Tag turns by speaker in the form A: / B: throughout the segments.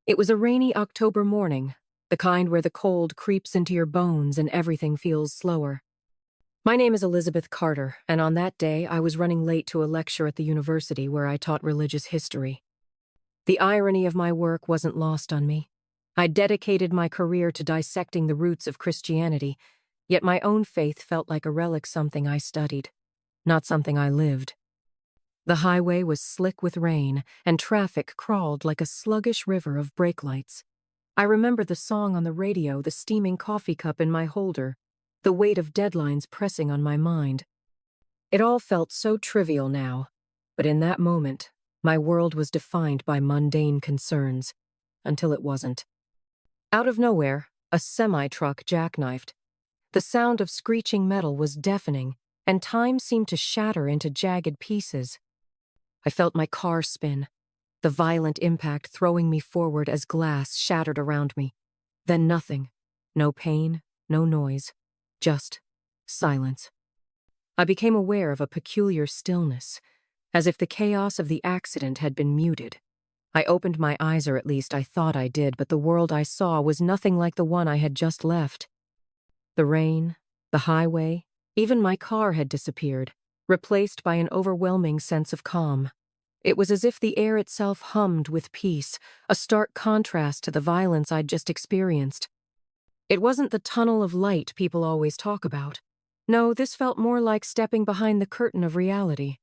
A: It was a rainy October morning, the kind where the cold creeps into your bones and everything feels slower. My name is Elizabeth Carter, and on that day I was running late to a lecture at the university where I taught religious history. The irony of my work wasn't lost on me. I dedicated my career to dissecting the roots of Christianity, yet my own faith felt like a relic, something I studied, not something I lived. The highway was slick with rain, and traffic crawled like a sluggish river of brake lights. I remember the song on the radio, the steaming coffee cup in my holder, the weight of deadlines pressing on my mind. It all felt so trivial now, but in that moment, my world was defined by mundane concerns, until it wasn't. Out of nowhere, a semi-truck jackknifed. The sound of screeching metal was deafening, and time seemed to shatter into jagged pieces. I felt my car spin, the violent impact throwing me forward as glass shattered around me. Then nothing. No pain, no noise. Just silence. I became aware of a peculiar stillness, as if the chaos of the accident had been muted. I opened my eyes, or at least I thought I did, but the world I saw was nothing like the one I had just left. The rain, the highway, even my car had disappeared, replaced by an overwhelming sense of calm. It was as if the air itself hummed with peace, a stark contrast to the violence I'd just experienced. It wasn't the tunnel of light people always talk about. No, this felt more like stepping behind the curtain of reality.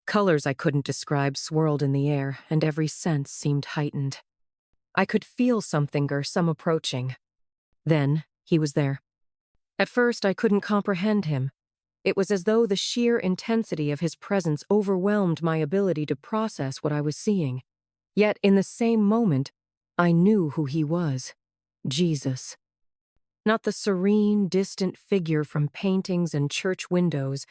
A: Colors I couldn't describe swirled in the air, and every sense seemed heightened. I could feel something or some approaching. Then, he was there. At first, I couldn't comprehend him. It was as though the sheer intensity of his presence overwhelmed my ability to process what I was seeing. Yet, in the same moment, I knew who he was. Jesus. Not the serene, distant figure from paintings and church windows,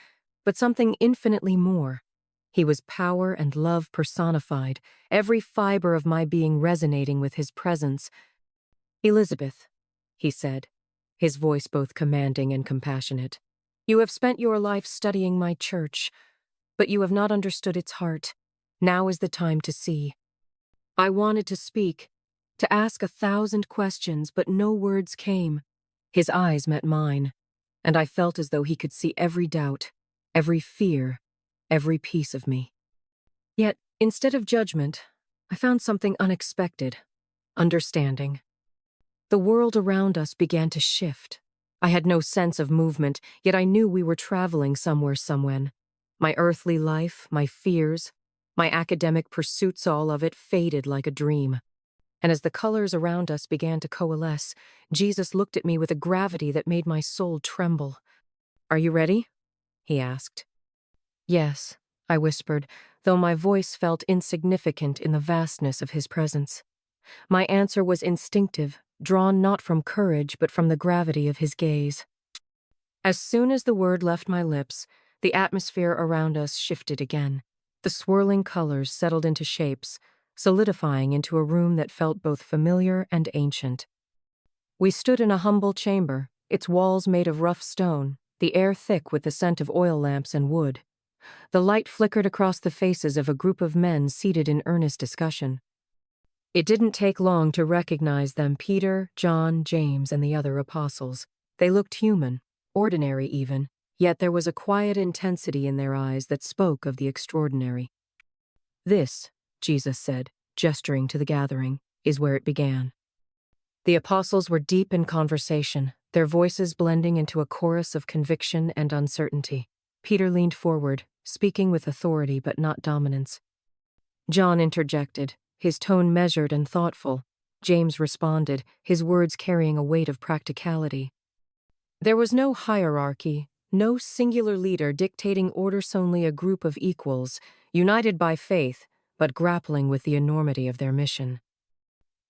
A: but something infinitely more. He was power and love personified, every fiber of my being resonating with his presence. "Elizabeth," he said, his voice both commanding and compassionate, "you have spent your life studying my church, but you have not understood its heart. Now is the time to see." I wanted to speak, to ask 1,000 questions, but no words came. His eyes met mine, and I felt as though he could see every doubt, every fear, every piece of me. Yet, instead of judgment, I found something unexpected: understanding. The world around us began to shift. I had no sense of movement, yet I knew we were traveling somewhere, somewhen. My earthly life, my fears, my academic pursuits, all of it faded like a dream. And as the colors around us began to coalesce, Jesus looked at me with a gravity that made my soul tremble. "Are you ready?" he asked. "Yes," I whispered, though my voice felt insignificant in the vastness of his presence. My answer was instinctive, drawn not from courage but from the gravity of his gaze. As soon as the word left my lips, the atmosphere around us shifted again. The swirling colors settled into shapes, solidifying into a room that felt both familiar and ancient. We stood in a humble chamber, its walls made of rough stone, the air thick with the scent of oil lamps and wood. The light flickered across the faces of a group of men seated in earnest discussion. It didn't take long to recognize them: Peter, John, James, and the other apostles. They looked human, ordinary even, yet there was a quiet intensity in their eyes that spoke of the extraordinary. "This," Jesus said, gesturing to the gathering, "is where it began." The apostles were deep in conversation, their voices blending into a chorus of conviction and uncertainty. Peter leaned forward, speaking with authority but not dominance. John interjected, his tone measured and thoughtful. James responded, his words carrying a weight of practicality. There was no hierarchy, no singular leader dictating orders, only a group of equals, united by faith, but grappling with the enormity of their mission.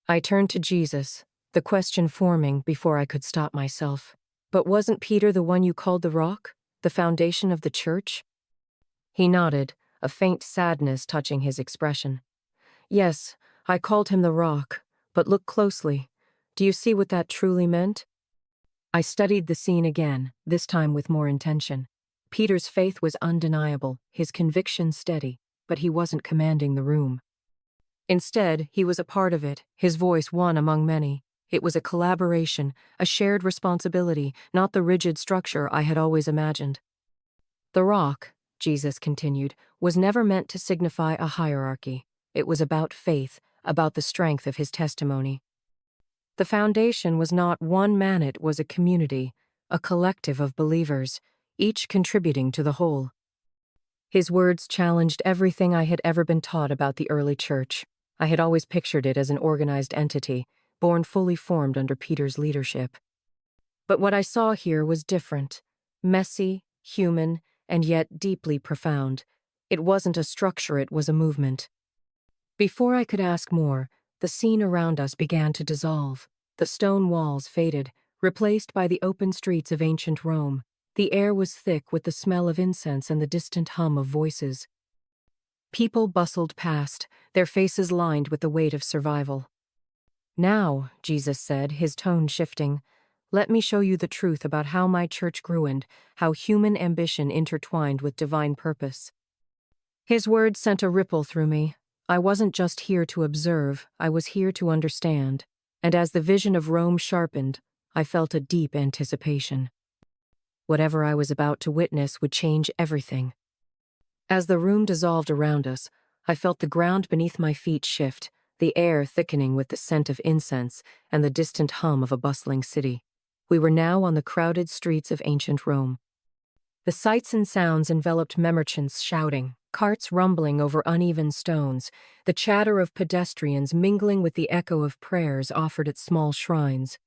A: I turned to Jesus, the question forming before I could stop myself. "But wasn't Peter the one you called the rock, the foundation of the church?" He nodded, a faint sadness touching his expression. "Yes, I called him the rock, but look closely. Do you see what that truly meant?" I studied the scene again, this time with more intention. Peter's faith was undeniable, his conviction steady, but he wasn't commanding the room. Instead, he was a part of it, his voice one among many. It was a collaboration, a shared responsibility, not the rigid structure I had always imagined. The rock, Jesus continued, was never meant to signify a hierarchy. It was about faith, about the strength of his testimony. The foundation was not one man, it was a community, a collective of believers, each contributing to the whole. His words challenged everything I had ever been taught about the early church. I had always pictured it as an organized entity, born fully formed under Peter's leadership. But what I saw here was different, messy, human, and yet deeply profound. It wasn't a structure, it was a movement. Before I could ask more, the scene around us began to dissolve. The stone walls faded, replaced by the open streets of ancient Rome. The air was thick with the smell of incense and the distant hum of voices. People bustled past, their faces lined with the weight of survival. "Now," Jesus said, his tone shifting, "let me show you the truth about how my church grew and how human ambition intertwined with divine purpose." His words sent a ripple through me. I wasn't just here to observe, I was here to understand. And as the vision of Rome sharpened, I felt a deep anticipation. Whatever I was about to witness would change everything. As the room dissolved around us, I felt the ground beneath my feet shift, the air thickening with the scent of incense and the distant hum of a bustling city. We were now on the crowded streets of ancient Rome. The sights and sounds enveloped merchants shouting, carts rumbling over uneven stones, the chatter of pedestrians mingling with the echo of prayers offered at small shrines.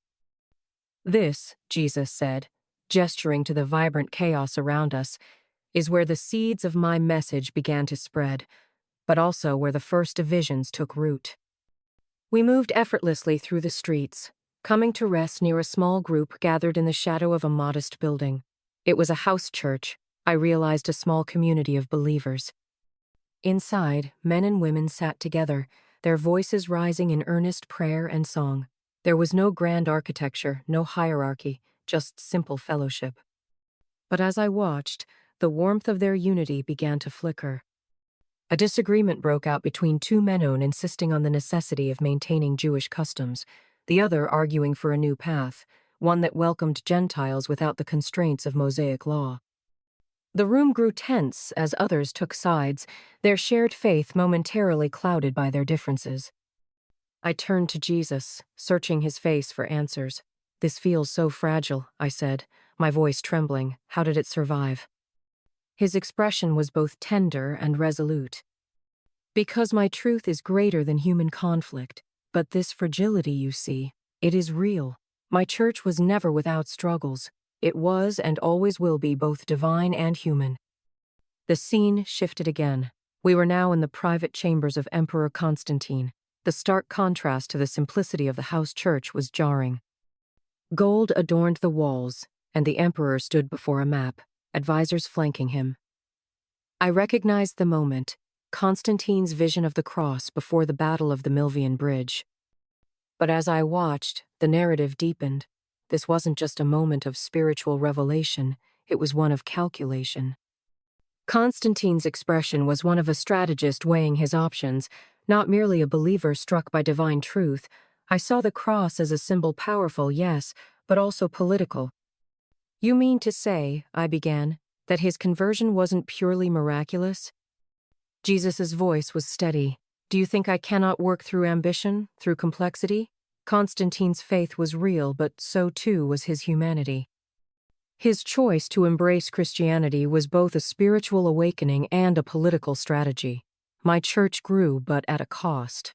A: "This," Jesus said, gesturing to the vibrant chaos around us, "is where the seeds of my message began to spread, but also where the first divisions took root." We moved effortlessly through the streets, coming to rest near a small group gathered in the shadow of a modest building. It was a house church. I realized a small community of believers. Inside, men and women sat together, their voices rising in earnest prayer and song. There was no grand architecture, no hierarchy, just simple fellowship. But as I watched, the warmth of their unity began to flicker. A disagreement broke out between two men insisting on the necessity of maintaining Jewish customs, the other arguing for a new path, one that welcomed Gentiles without the constraints of Mosaic law. The room grew tense as others took sides, their shared faith momentarily clouded by their differences. I turned to Jesus, searching his face for answers. "This feels so fragile," I said, my voice trembling. "How did it survive?" His expression was both tender and resolute. "Because my truth is greater than human conflict, but this fragility you see, it is real. My church was never without struggles. It was and always will be both divine and human." The scene shifted again. We were now in the private chambers of Emperor Constantine. The stark contrast to the simplicity of the house church was jarring. Gold adorned the walls, and the emperor stood before a map, advisors flanking him. I recognized the moment, Constantine's vision of the cross before the Battle of the Milvian Bridge. But as I watched, the narrative deepened. This wasn't just a moment of spiritual revelation, it was one of calculation. Constantine's expression was one of a strategist weighing his options, not merely a believer struck by divine truth. I saw the cross as a symbol powerful, yes, but also political. "You mean to say," I began, "that his conversion wasn't purely miraculous?" Jesus' voice was steady. "Do you think I cannot work through ambition, through complexity?" Constantine's faith was real, but so too was his humanity. His choice to embrace Christianity was both a spiritual awakening and a political strategy. My church grew, but at a cost.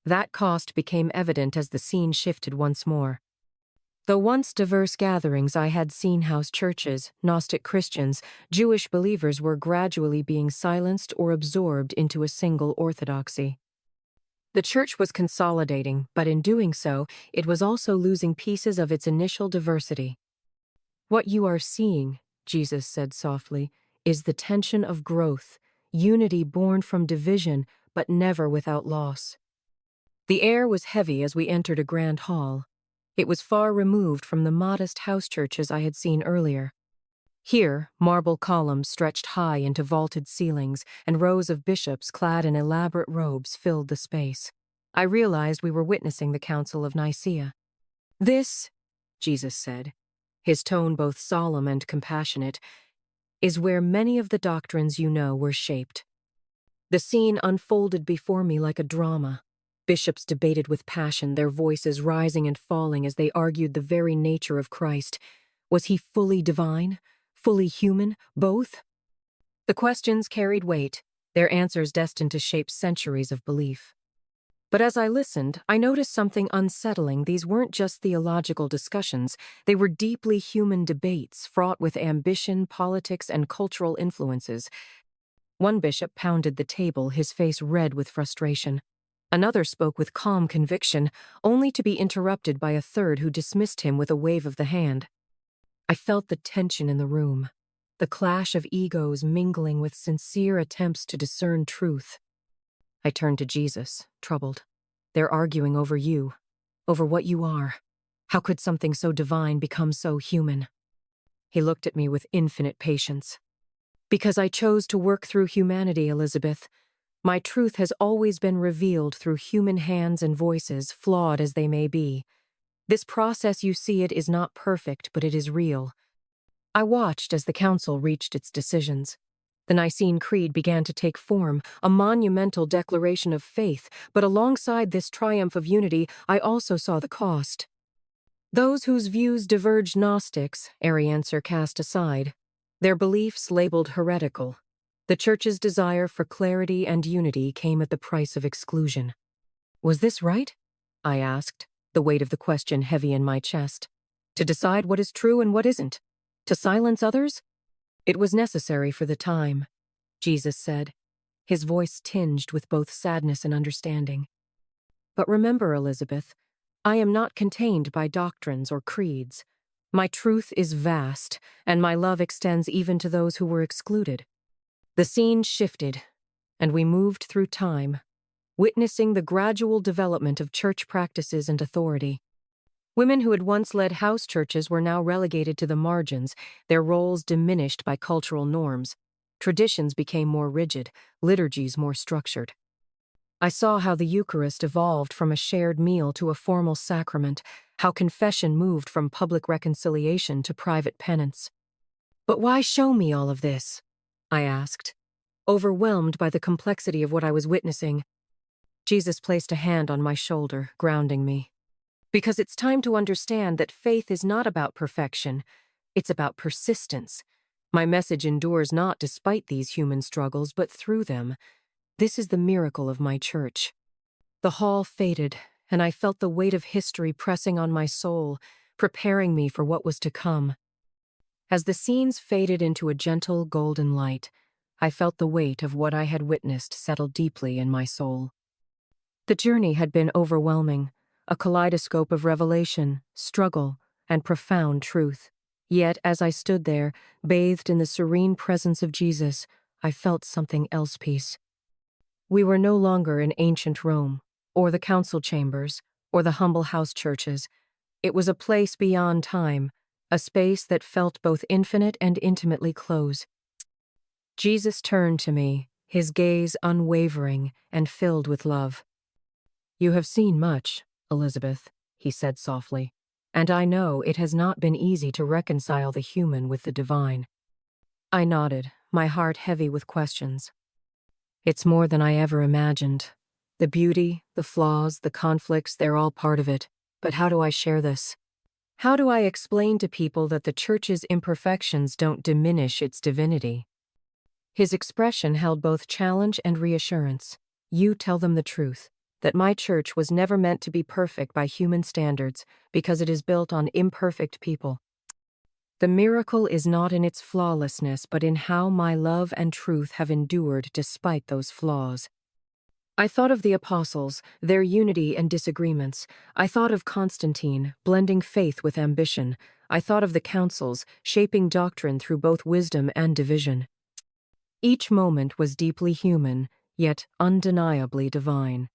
A: That cost became evident as the scene shifted once more. The once diverse gatherings I had seen, house churches, Gnostic Christians, Jewish believers, were gradually being silenced or absorbed into a single orthodoxy. The church was consolidating, but in doing so, it was also losing pieces of its initial diversity. "What you are seeing," Jesus said softly, "is the tension of growth, unity born from division, but never without loss." The air was heavy as we entered a grand hall. It was far removed from the modest house churches I had seen earlier. Here, marble columns stretched high into vaulted ceilings, and rows of bishops clad in elaborate robes filled the space. I realized we were witnessing the Council of Nicaea. "This," Jesus said, his tone both solemn and compassionate, "is where many of the doctrines you know were shaped." The scene unfolded before me like a drama. Bishops debated with passion, their voices rising and falling as they argued the very nature of Christ. Was he fully divine? Fully human? Both? The questions carried weight, their answers destined to shape centuries of belief. But as I listened, I noticed something unsettling. These weren't just theological discussions, they were deeply human debates, fraught with ambition, politics, and cultural influences. One bishop pounded the table, his face red with frustration. Another spoke with calm conviction, only to be interrupted by a third who dismissed him with a wave of the hand. I felt the tension in the room, the clash of egos mingling with sincere attempts to discern truth. I turned to Jesus, troubled. "They're arguing over you, over what you are. How could something so divine become so human?" He looked at me with infinite patience. "Because I chose to work through humanity, Elizabeth. My truth has always been revealed through human hands and voices, flawed as they may be. This process you see it is not perfect, but it is real." I watched as the council reached its decisions. The Nicene Creed began to take form, a monumental declaration of faith, but alongside this triumph of unity, I also saw the cost. Those whose views diverged Gnostics, Ariancer cast aside. Their beliefs labeled heretical. The Church's desire for clarity and unity came at the price of exclusion. Was this right? I asked, the weight of the question heavy in my chest. To decide what is true and what isn't? To silence others? "It was necessary for the time," Jesus said, his voice tinged with both sadness and understanding. "But remember, Elizabeth, I am not contained by doctrines or creeds. My truth is vast, and my love extends even to those who were excluded." The scene shifted, and we moved through time, witnessing the gradual development of church practices and authority. Women who had once led house churches were now relegated to the margins, their roles diminished by cultural norms. Traditions became more rigid, liturgies more structured. I saw how the Eucharist evolved from a shared meal to a formal sacrament, how confession moved from public reconciliation to private penance. "But why show me all of this?" I asked, overwhelmed by the complexity of what I was witnessing. Jesus placed a hand on my shoulder, grounding me. "Because it's time to understand that faith is not about perfection, it's about persistence. My message endures not despite these human struggles, but through them. This is the miracle of my church." The hall faded, and I felt the weight of history pressing on my soul, preparing me for what was to come. As the scenes faded into a gentle golden light, I felt the weight of what I had witnessed settle deeply in my soul. The journey had been overwhelming, a kaleidoscope of revelation, struggle, and profound truth. Yet, as I stood there, bathed in the serene presence of Jesus, I felt something else peace. We were no longer in ancient Rome, or the council chambers, or the humble house churches. It was a place beyond time, a space that felt both infinite and intimately close. Jesus turned to me, his gaze unwavering and filled with love. "You have seen much, Elizabeth," he said softly, "and I know it has not been easy to reconcile the human with the divine." I nodded, my heart heavy with questions. "It's more than I ever imagined. The beauty, the flaws, the conflicts, they're all part of it. But how do I share this? How do I explain to people that the Church's imperfections don't diminish its divinity?" His expression held both challenge and reassurance. "You tell them the truth, that my church was never meant to be perfect by human standards because it is built on imperfect people. The miracle is not in its flawlessness, but in how my love and truth have endured despite those flaws." I thought of the apostles, their unity and disagreements. I thought of Constantine, blending faith with ambition. I thought of the councils, shaping doctrine through both wisdom and division. Each moment was deeply human, yet undeniably divine.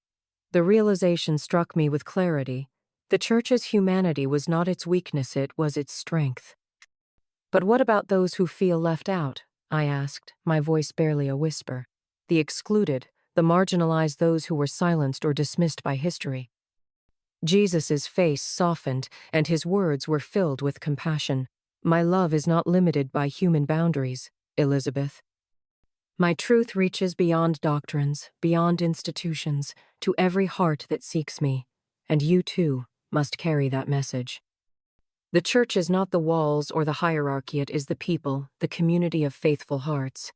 A: The realization struck me with clarity. The Church's humanity was not its weakness, it was its strength. But what about those who feel left out? I asked, my voice barely a whisper. The excluded, the marginalized, those who were silenced or dismissed by history. Jesus' face softened, and his words were filled with compassion. My love is not limited by human boundaries, Elizabeth. My truth reaches beyond doctrines, beyond institutions, to every heart that seeks me, and you too must carry that message. The church is not the walls or the hierarchy, it is the people, the community of faithful hearts.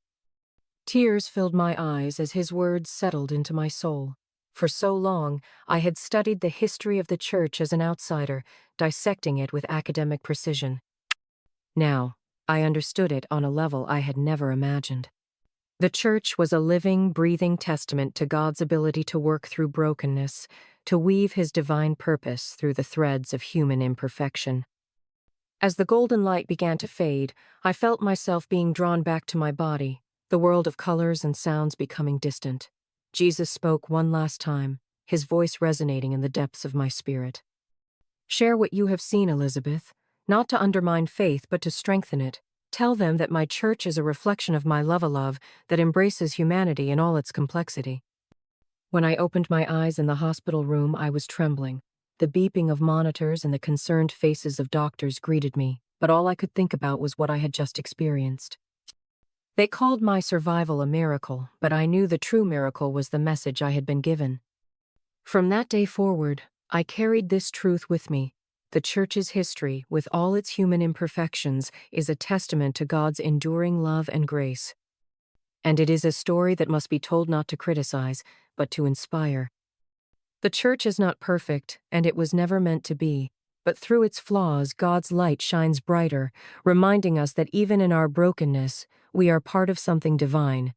A: Tears filled my eyes as his words settled into my soul. For so long, I had studied the history of the church as an outsider, dissecting it with academic precision. Now, I understood it on a level I had never imagined. The church was a living, breathing testament to God's ability to work through brokenness, to weave his divine purpose through the threads of human imperfection. As the golden light began to fade, I felt myself being drawn back to my body, the world of colors and sounds becoming distant. Jesus spoke one last time, his voice resonating in the depths of my spirit. Share what you have seen, Elizabeth, not to undermine faith but to strengthen it. Tell them that my church is a reflection of my love that embraces humanity in all its complexity. When I opened my eyes in the hospital room, I was trembling. The beeping of monitors and the concerned faces of doctors greeted me, but all I could think about was what I had just experienced. They called my survival a miracle, but I knew the true miracle was the message I had been given. From that day forward, I carried this truth with me. The church's history, with all its human imperfections, is a testament to God's enduring love and grace. And it is a story that must be told not to criticize, but to inspire. The church is not perfect, and it was never meant to be, but through its flaws, God's light shines brighter, reminding us that even in our brokenness, we are part of something divine,